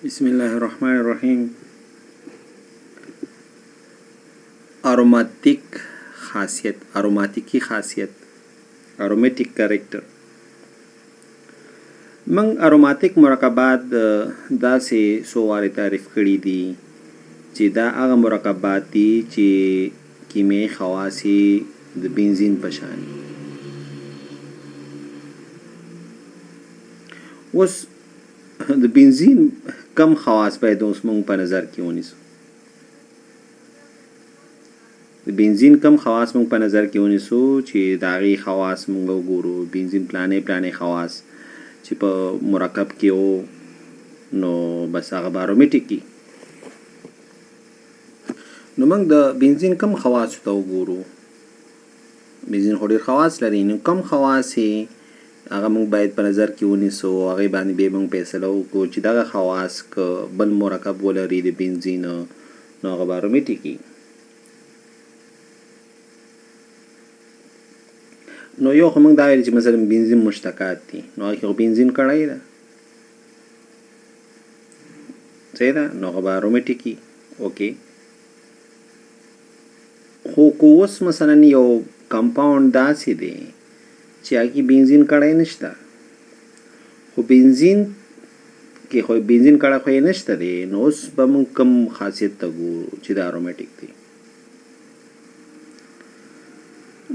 بسم الله الرحمن الرحیم. اروماتیکی خاصیت ارومیټیک کریکټر. من اروماتیک مرکبات داسې څو وارې تعریف کړي دي چې دا هغه مرکبات دي چې کیمیاوي خواص یې د بنزین په شان. اوس د بنزین کم خواص باید اوس موږ په نظر کې ونیسو. د بنزین کم خواص موږ په نظر کې ونیسو چې د هغې خواص موږ وګورو. بنزین پلانې خواص چې په مرکب کې وو نو بس هغه به ارومیټیک وي. نو موږ د بنزین کم خواصو ته وګورو. بنزین خو ډېر خواص لري، نو کم خواص یې هغه موږ باید په نظر کې ونیسو. هغې باندې بیا موږ فیصله وکړو چې دغه خواص که بل مرکب ولري د بنزین نو هغه به ارومیټیک وي. نو یو خو موږ دا ویل چې مثلا بنزین مشتقات دي، نو هغه کې خو بنزین کړی ده، صحیح ده، نو هغه به ارومیټیک وي. اوکې، خو که اوس مثلا یو کمپاوند داسې دی چې هغه کې بنزین کړی نشته، خو بنزین کې خو بنزین کړی خو یې نشته دی، نو اوس به موږ کوم خاصیت ته ګورو چې دا ارومیټیک دی.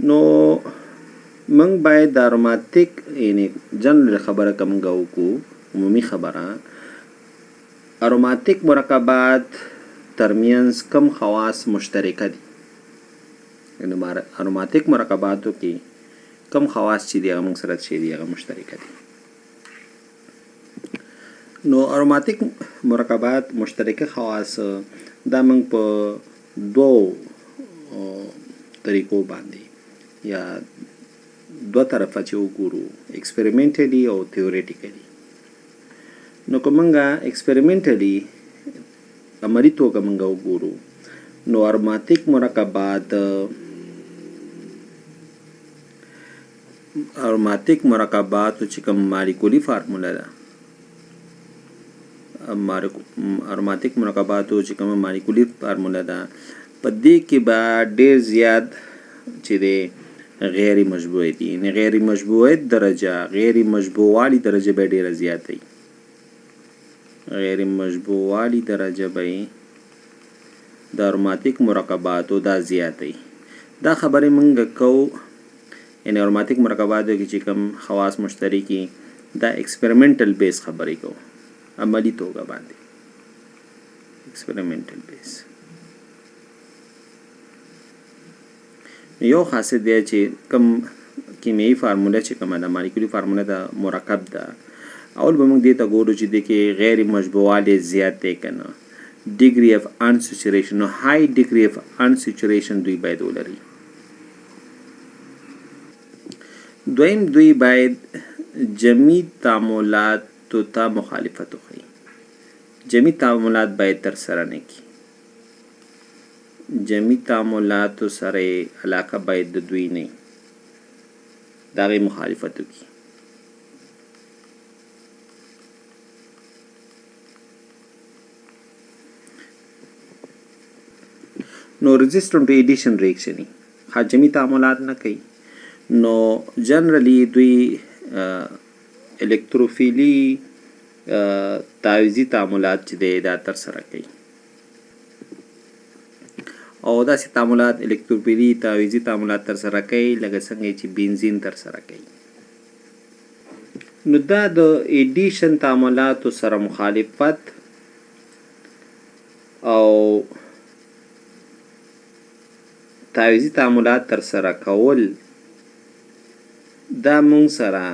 نو موږ باید د اروماتیک یعنې جنرال خبره که موږ وکړو، عمومي خبره، اروماتیک مرکبات ترمنځ کم خواص مشترکه دي. یعنې اروماتیک مرکباتو کې کم خواص چې دي هغه موږ سره چې دي هغه مشترکه دي. نو اروماتیک مرکبات مشترکه خواص دا موږ په دوو طریقو باندې یا دو طرفه چې وګورو، ایکسپریمنټلی او تیوریټیکلی. نو که موږ ایکسپریمنټلی عملي توګه موږ وګورو، نو اروماتیک مرکباتو چې کوم مالیکولي فارموله ده، اروماتیک مرکباتو چې کومه مالیکولي فارموله ده، په دې کې به ډېر زیات چې دی غیر مشبوع دي. یعنې غیر مشبوعیت درجه، غیر مشبوعوالي درجه به ډېره زیاته وي. غیر مشبوعوالي درجه به د اروماتیک مرکباتو دا زیاته وي. دا خبرې موږ کوو، یعنې اروماتیک مرکباتو کې چې کوم خواص مشترکي، دا ایکسپریمنټل بیس خبرې کوو، عملي توګه باندې ایکسپریمنټل بیس. یو خاصیت دی چې کوم کیمیاوي فارموله چې کومه ده، مالیکولي فارموله ده، مرکب ده، اول به موږ دې ته ګورو چې دې کې غیر مشبوعوالی زیات دی که نه، ډیګري اف انسچوریشن. نو های ډیګري اف انسچوریشن دوی باید ولري. دویم، دوی باید جمعي تعاملاتو ته مخالفت وښیي. جمعي تعاملات باید ترسره نه کړي. جمعي تعاملاتو سره علاقه باید د دوی نه وي، د هغې مخالفت وکړي. نو ريزسټنټ ټو ایډیشن ریاکشن وي، جمعي تعاملات نه کوي، نو جنرلی دوی الکتروفیلي تعویضي تعاملات چې دی دا ترسره کوي، او داسې تعاملات الکتروفیلي تعویضي تعاملات ترسره کوي لکه څنګه چې بنزین ترسره کوي. نو دا د ایډیشن تعاملاتو سره مخالفت او تعویضي تعاملات ترسره کول دا مونږ سره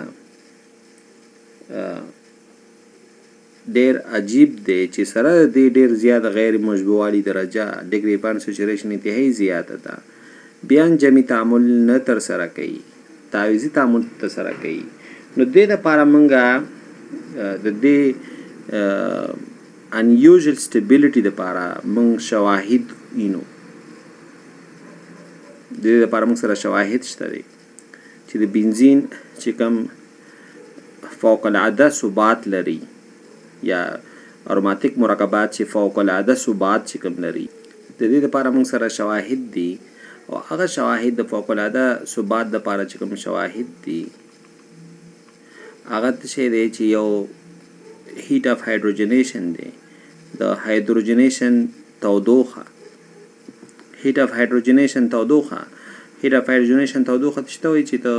ډېر عجیب دی چې سره د دې ډېر زیات غیر مشبوعوالي درجه، ډیګري اف انسچوریشن انتهایي زیاته ده، بیا جمعي تعامل نه ترسره کوي، تعویضي تعامل ترسره کوي. نو دې دپاره موږ د دې انیوژل سټیبیلیټي دپاره موږ شواهد وینو. د دې دپاره موږ سره شواهد شته دی چې د بنزین چې کوم فوق العاده ثبات لري یا اروماتیک مرکبات چې فوق العاده ثبات چې کوم لري د دې لپاره موږ سره شواهد دي او هغه شواهد د فوق العاده ثبات لپاره چې کوم شواهد دي هغه څه دی چې یو هیټ اف هایدروجنیشن دی د هایدروجنیشن تودوخه هیټ اف هایدروجنیشن تودوخه څه وایي چې ته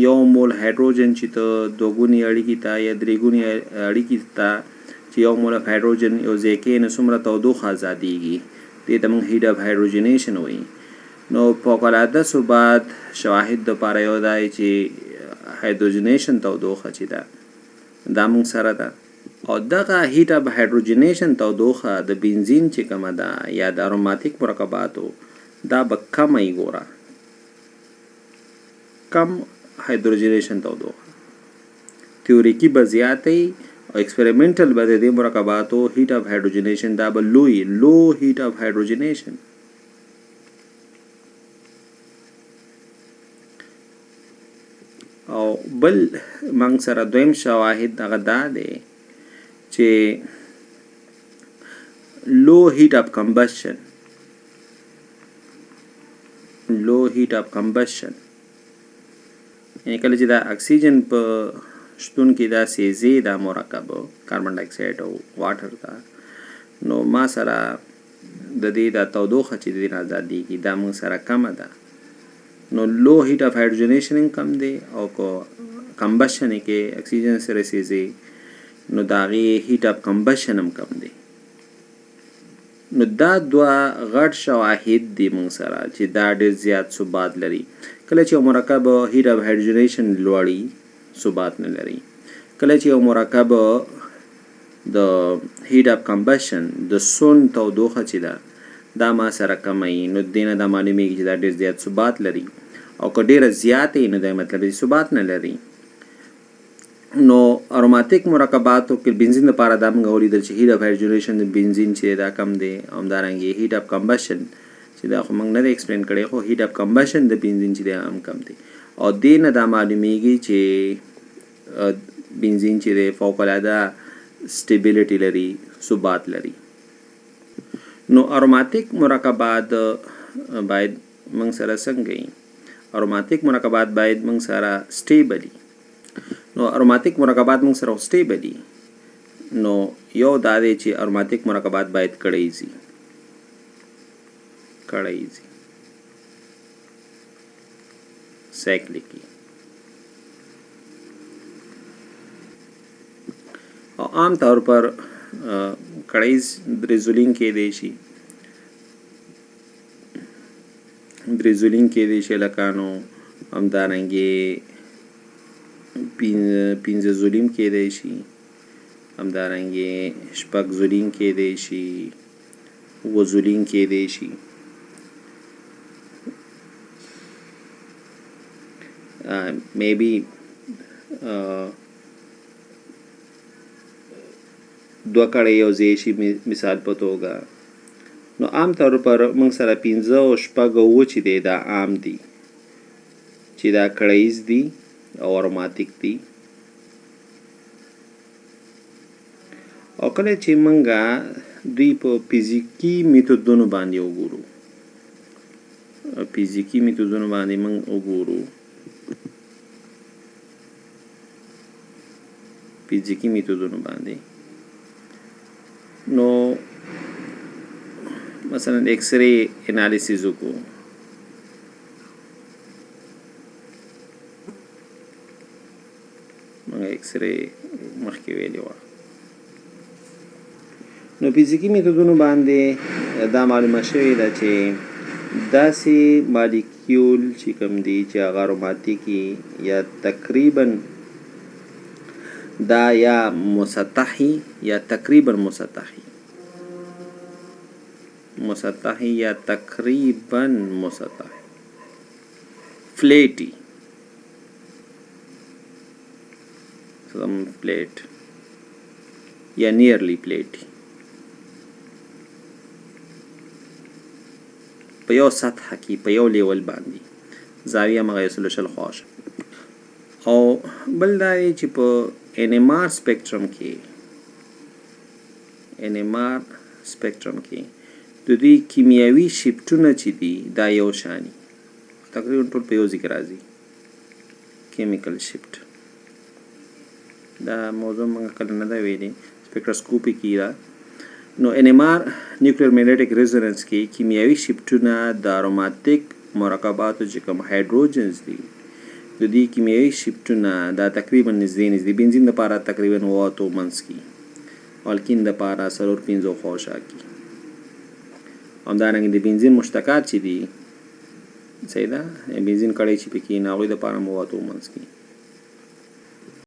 یو مول هایدروجن چې ته دوه ګونې اړیکې ته یا درې ګونې اړیکې ته چې یو مول اف هایدروجن یو ځای کې نو څومره تودوخه ازادېږي دې ته موږ هیټ اف هایدروجنیشن وایي نو فوق العاده ثبات شواهد دپاره یو دی چې هایدروجنیشن تودوخه چې ده دا موږ سره ده او دغه هیټ اف هایدروجنیشن تودوخه د بنزین چې کومه ده یا د اروماتیک مرکباتو دا به کمه یې ګوره کم هایدروجنیشن تودوخه تیوریکی به زیاته او ایکسپریمنټل به د دې مرکباتو هیټ اف هایدروجنیشن دا به لو هیټ اف هایدروجنیشن او بل موږ سره دویم شواهد هغه دا دی چې لو هیټ اف کمبشن یعنی کله چې دا اکسیجن په شتون کې دا سیزي دا مرکب کاربن ډای اکساید او واټر دا نو ما سره د دې دا تودوخه چې د دې نه ازادېږي دا موږ سره کمه ده نو لو هیټ اف هایدروجنیشن کم دی او کو کمبشن کې اکسیجن سره سیزي نو د هغې هیټ اف کمبشن هم کم دی نو دا دوه غټ شواهد دي موږ سره چې دا ډېر زیات ثبات لري کله چې یو مرکب هیټ اف هایدروجنیشن لوړي ثبات نه لري کله چې یو مرکب د هیټ اف کمبشن د سون تودوخه چې ده دا ما سره کموي نو دې نه دا معلومیږي چې دا ډېر زیات ثبات لري او که ډېره زیاته وي نو دا مطلب دی ثبات نه لري نو اروماتیک مرکباتو کې بنزین لپاره دا موږ ولیدل چې هیټ اف هایدروجنیشن د بنزین چې دا کم دی همدارنګې هیټ اف کمبشن چې دا خو موږ نه دی ایکسپلین کړی خو هیټ اف کمبشن د بنزین چې دی هم کم دی او دې نه دا معلومیږي چې بنزین چې دی فوق العاده سټیبیلیټي لري ثبات لري نو اروماتیک مرکبات باید موږ سره څنګه وي اروماتیک مرکبات باید موږ سره سټیبل نو اروماتیک مرکبات موږ سره سټیبل نو یو دا دی چې اروماتیک مرکبات باید کړیزي سایکلیکی او عام طور پر کړیز درزولین کې دی شي لکانو همدارنګې پنځه زولیم کې دی شي همدارنګې شپږ زولین کې دی شي اووه زولین کې دی شي میبي دوه کړی یو ځای شي مثال په توګه نو عام طور پر موږ سره پنځه او شپږ او اووه چې دی دا عام دي چې دا کړیز دي او اروماتیک دي او کله چې موږ دوی په فزیکي میتودونو باندې وګورو نو مثلا ایکس ری انالیسیس وکړو موږ ایکس ری مخکې ویلې وه نو فزیکي میتودونو باندې دا معلومه شوې ده چې داسې مالیکیول چې کوم دي چې هغه اروماتیکي یا تقریبا دا یا مسطحي یا تقریبا مسطحي یا تقریبا مسطحي فلیټي فلیټ یا نیرلی پلیټي په یو سطح کې په یو لیول باندې زاویه مغیسل شل خواش او بل دا چې په NMR سپیکټرم کې NMR سپیکټرم کې د دوی کیمیاوي شفټونه چې دي دا یو شانی تقریبا ټول په یو ذکر راځي کیمیکل شفټ دا موضوع موږ کله نه دا ویلي سپیکټروسکوپي کې دا نو NMR نیوکلیر میګنیټک ریزونانس کې کیمیاوي شفټونه د اروماتیک مرکباتو چې کوم هایدروجنز دي د دې کیمیاوي شفټونه دا تقریبا نږدې بنزین لپاره تقریبا 9 منځ کې الکین لپاره 4-5 خوشا کې همدارنګه د بنزین مشتقات چې دي صحیح ده بنزین کړی چې پکې نه هغوی لپاره 9 منځ کې